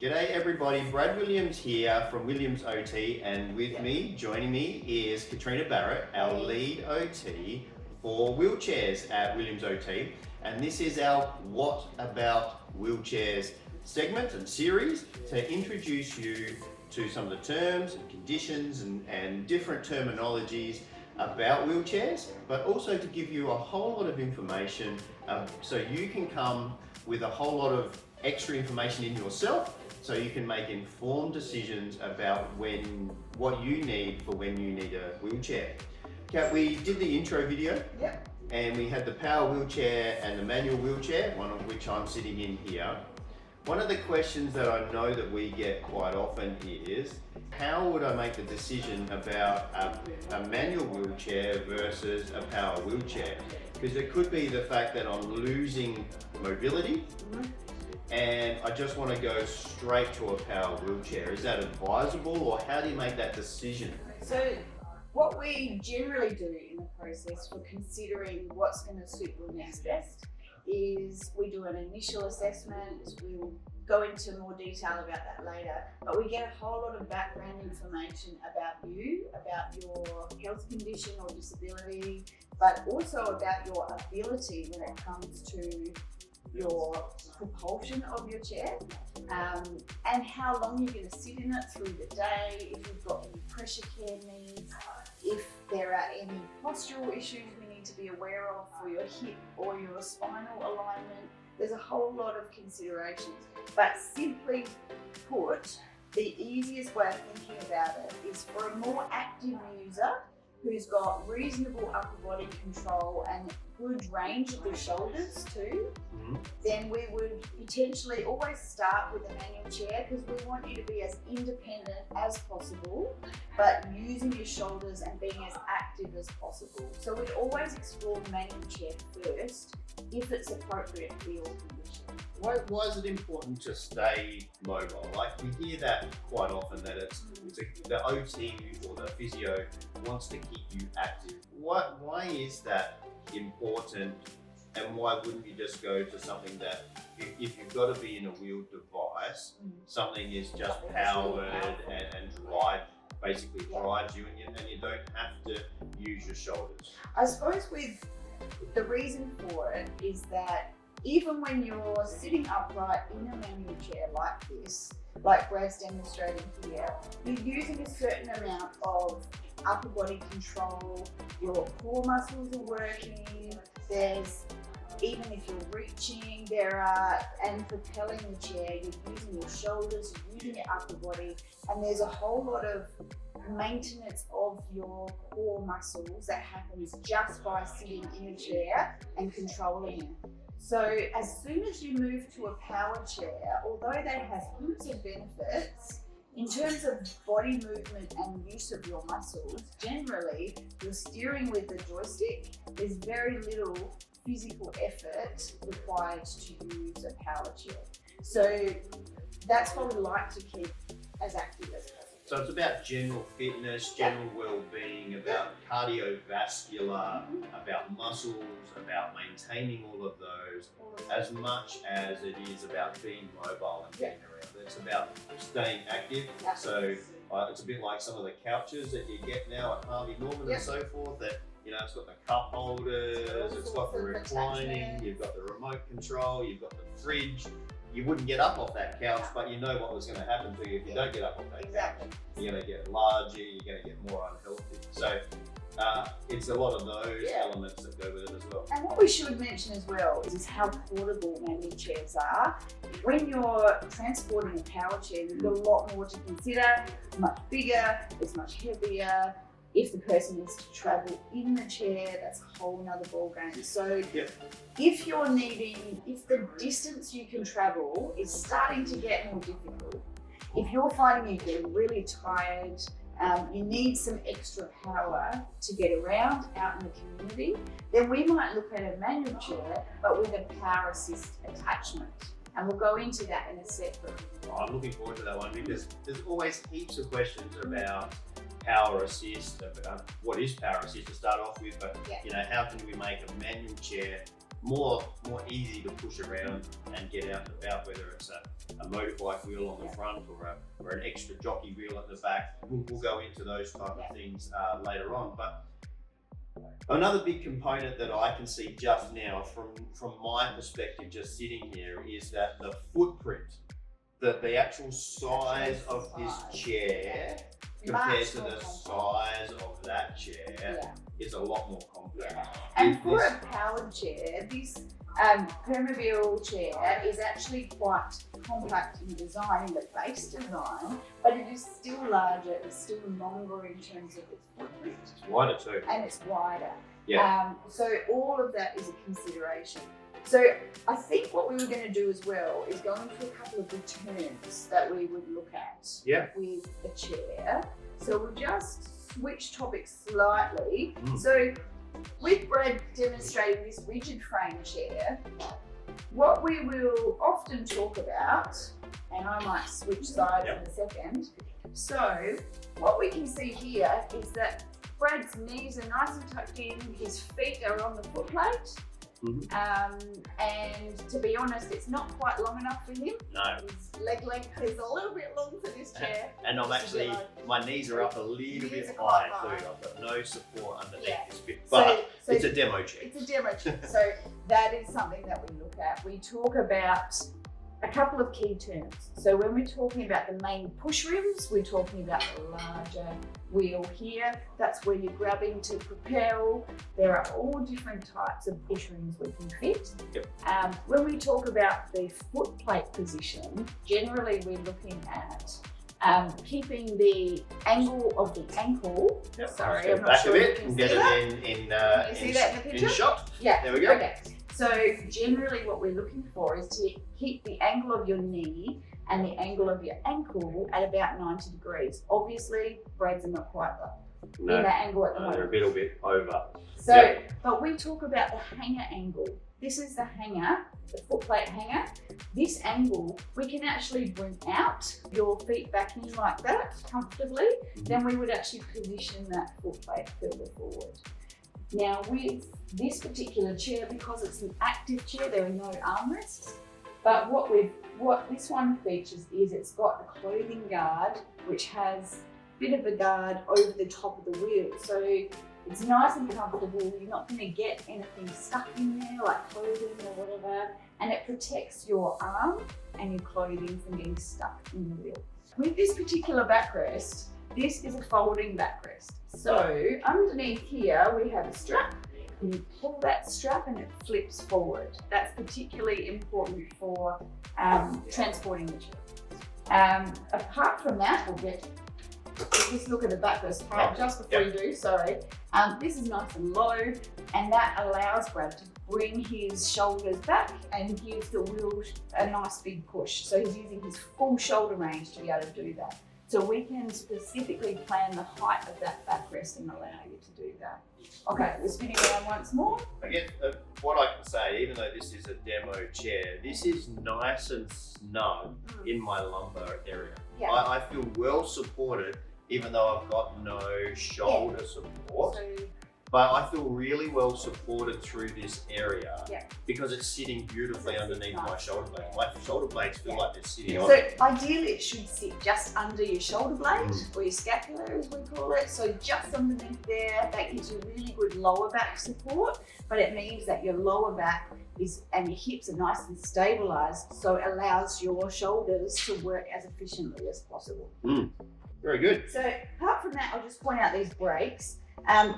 G'day everybody, Brad Williams here from Williams OT, and with me, joining me is Katrina Barrett, our lead OT for wheelchairs at Williams OT. And this is our What About Wheelchairs segment and series to introduce you to some of the terms and conditions and different terminologies about wheelchairs, but also to give you a whole lot of information so you can come with a whole lot of extra information in yourself, so you can make informed decisions about what you need for when you need a wheelchair. Kat, we did the intro video. Yep. And we had the power wheelchair and the manual wheelchair, one of which I'm sitting in here. One of the questions that I know that we get quite often is, how would I make the decision about a manual wheelchair versus a power wheelchair? Because it could be the fact that I'm losing mobility, and I just want to go straight to a power wheelchair. Is that advisable, or how do you make that decision? So what we generally do in the process for considering what's going to suit your needs best is we do an initial assessment. We'll go into more detail about that later, but we get a whole lot of background information about you, about your health condition or disability, but also about your ability when it comes to your propulsion of your chair, and how long you're going to sit in it through the day, if you've got any pressure care needs, if there are any postural issues we need to be aware of for your hip or your spinal alignment. There's a whole lot of considerations, but simply put, the easiest way of thinking about it is for a more active user who's got reasonable upper body control and good range of the shoulders too, then we would potentially always start with a manual chair, because we want you to be as independent as possible, but using your shoulders and being as active as possible. So we'd always explore manual chair first if it's appropriate for your condition. Why is it important to stay mobile? Like, we hear that quite often, that the OT or the physio wants to keep you active. Why is that important, and why wouldn't you just go to something that, if you've got to be in a wheeled device, something is just powered and basically drives you, and you don't have to use your shoulders? I suppose the reason for it is that even when you're sitting upright in a manual chair like this, like Brad's demonstrating here, you're using a certain amount of upper body control, your core muscles are working, even if you're reaching, and propelling the chair, you're using your shoulders, you're using your upper body, and there's a whole lot of maintenance of your core muscles that happens just by sitting in a chair and controlling it. So as soon as you move to a power chair, although they have heaps of benefits, in terms of body movement and use of your muscles, generally you're steering with the joystick. There's very little physical effort required to use a power chair. So that's what we like to keep as active as possible. So it's about general fitness, general well-being, about cardiovascular, about muscles, about maintaining all of those, as much as it is about being mobile and being around. It's about staying active. So it's a bit like some of the couches that you get now at Harvey Norman and so forth, that, you know, it's got the cup holders, it's got the reclining, you've got the remote control, you've got the fridge. You wouldn't get up off that couch, but you know what was going to happen to you if you don't get up off that couch. You're going to get larger, you're going to get more unhealthy. So it's a lot of those elements that go with it as well. And what we should mention as well is how portable manual chairs are. When you're transporting a power chair, you've got a lot more to consider. It's much bigger, it's much heavier. If the person needs to travel in the chair, that's a whole nother ballgame. So if the distance you can travel is starting to get more difficult, if you're finding you're getting really tired, you need some extra power to get around out in the community, then we might look at a manual chair, but with a power assist attachment. And we'll go into that in a separate. I'm looking forward to that one, because there's always heaps of questions about power assist. What is power assist to start off with, but you know, how can we make a manual chair more easy to push around and get out and about, whether it's a motorbike wheel on the front or an extra jockey wheel at the back. We'll go into those type of things later on. But another big component that I can see just now from my perspective, just sitting here, is that the footprint, the actual size of this chair compared to the size of that chair is a lot more compact. Yeah. And for a powered chair, this Permobil chair is actually quite compact in design, in the base design, but it is still larger, it's still longer in terms of its footprint. It's wider too. And it's wider. Yeah. So all of that is a consideration. So I think what we were going to do as well is go into a couple of returns that we would look at with the chair. So we'll just switch topics slightly. So with Brad demonstrating this rigid frame chair, what we will often talk about, and I might switch sides in a second. So what we can see here is that Brad's knees are nice and tucked in, his feet are on the foot plate. And to be honest, it's not quite long enough for him. No. His leg length is a little bit long for this chair. And I'm actually, my knees are up a little bit high too. I've got no support underneath this bit, but so it's a demo chair. It's a demo chair. So that is something that we look at. We talk about a couple of key terms. So when we're talking about the main push rims, we're talking about the larger wheel here. That's where you're grabbing to propel. There are all different types of push rims we can fit. When we talk about the foot plate position, generally we're looking at keeping the angle of the ankle. Sorry, I'm not sure you you can get see that. it See that in the picture? in shot. Yeah. There we go. Okay. So generally what we're looking for is to keep the angle of your knee and the angle of your ankle at about 90 degrees. Obviously, Brad's are not quite in that angle at the moment. They're a little bit over. So, but we talk about the hanger angle. This is the hanger, the foot plate hanger. This angle, we can actually bring out your feet back in like that comfortably. Then we would actually position that foot plate further forward. Now with this particular chair, because it's an active chair, there are no armrests. But what this one features is it's got a clothing guard, which has a bit of a guard over the top of the wheel. So it's nice and comfortable. You're not going to get anything stuck in there like clothing or whatever. And it protects your arm and your clothing from getting stuck in the wheel. With this particular backrest, this is a folding backrest. So underneath here we have a strap. You pull that strap and it flips forward. That's particularly important for transporting the chair. Apart from that, just look at the backrest part just before you do, sorry. This is nice and low, and that allows Brad to bring his shoulders back and give the wheel a nice big push. So he's using his full shoulder range to be able to do that. So we can specifically plan the height of that backrest and allow you to do that. Okay, we're spinning around once more. I guess what I can say, even though this is a demo chair, this is nice and snug in my lumbar area. Yeah. I feel well supported, even though I've got no shoulder support. So, But I feel really well supported through this area because it's sitting beautifully underneath my shoulder blades. My shoulder blades feel like they're sitting on it. So ideally it should sit just under your shoulder blade or your scapula as we call it. So just underneath there, that gives you really good lower back support, but it means that your lower back and your hips are nice and stabilized, so it allows your shoulders to work as efficiently as possible. Very good. So apart from that, I'll just point out these brakes.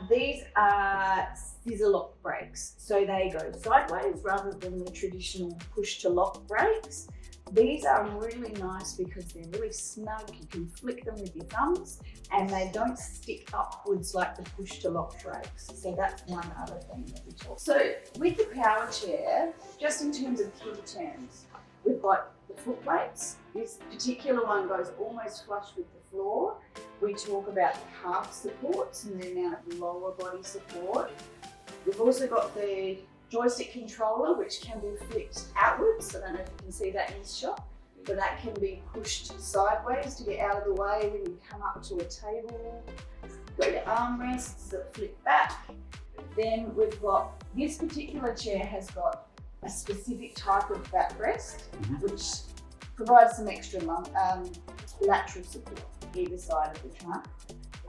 These are scissor lock brakes, so they go sideways rather than the traditional push to lock brakes. These are really nice because they're really snug. You can flick them with your thumbs and they don't stick upwards like the push to lock brakes. So that's one other thing that we talk. So with the power chair, just in terms of key terms, we've got the foot plates. This particular one goes almost flush with the floor. We talk about the calf supports and the amount of lower body support. We've also got the joystick controller, which can be flipped outwards. I don't know if you can see that in this shot, but that can be pushed sideways to get out of the way when you come up to a table. You've got your armrests that flip back. Then we've got, this particular chair has got a specific type of backrest, which provides some extra lateral support either side of the trunk.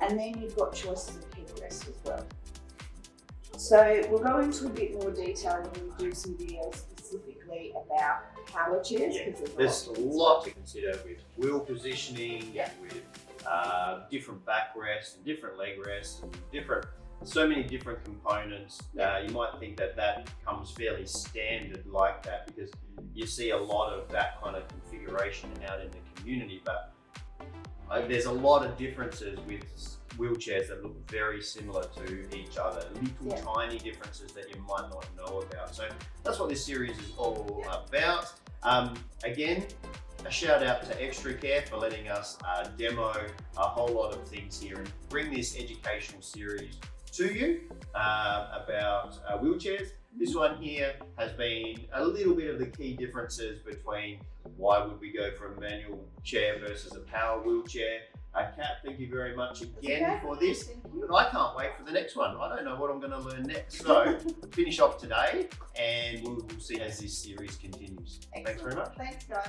And then you've got choices of headrest as well. So we'll go into a bit more detail when we do some videos specifically about power chairs. Yeah, 'cause there's a lot to consider with wheel positioning, Yeah. with different backrests and different leg rests and so many different components. You might think that comes fairly standard like that because you see a lot of that kind of configuration out in the community, but there's a lot of differences with wheelchairs that look very similar to each other, little tiny differences that you might not know about. So that's what this series is all about. Again, a shout out to Extra Care for letting us demo a whole lot of things here and bring this educational series to you about wheelchairs. This one here has been a little bit of the key differences between why would we go for a manual chair versus a power wheelchair. Kat, thank you very much again for this. Thank you. And I can't wait for the next one. I don't know what I'm going to learn next. So finish off today and we'll see as this series continues. Thanks very much. Thanks, guys.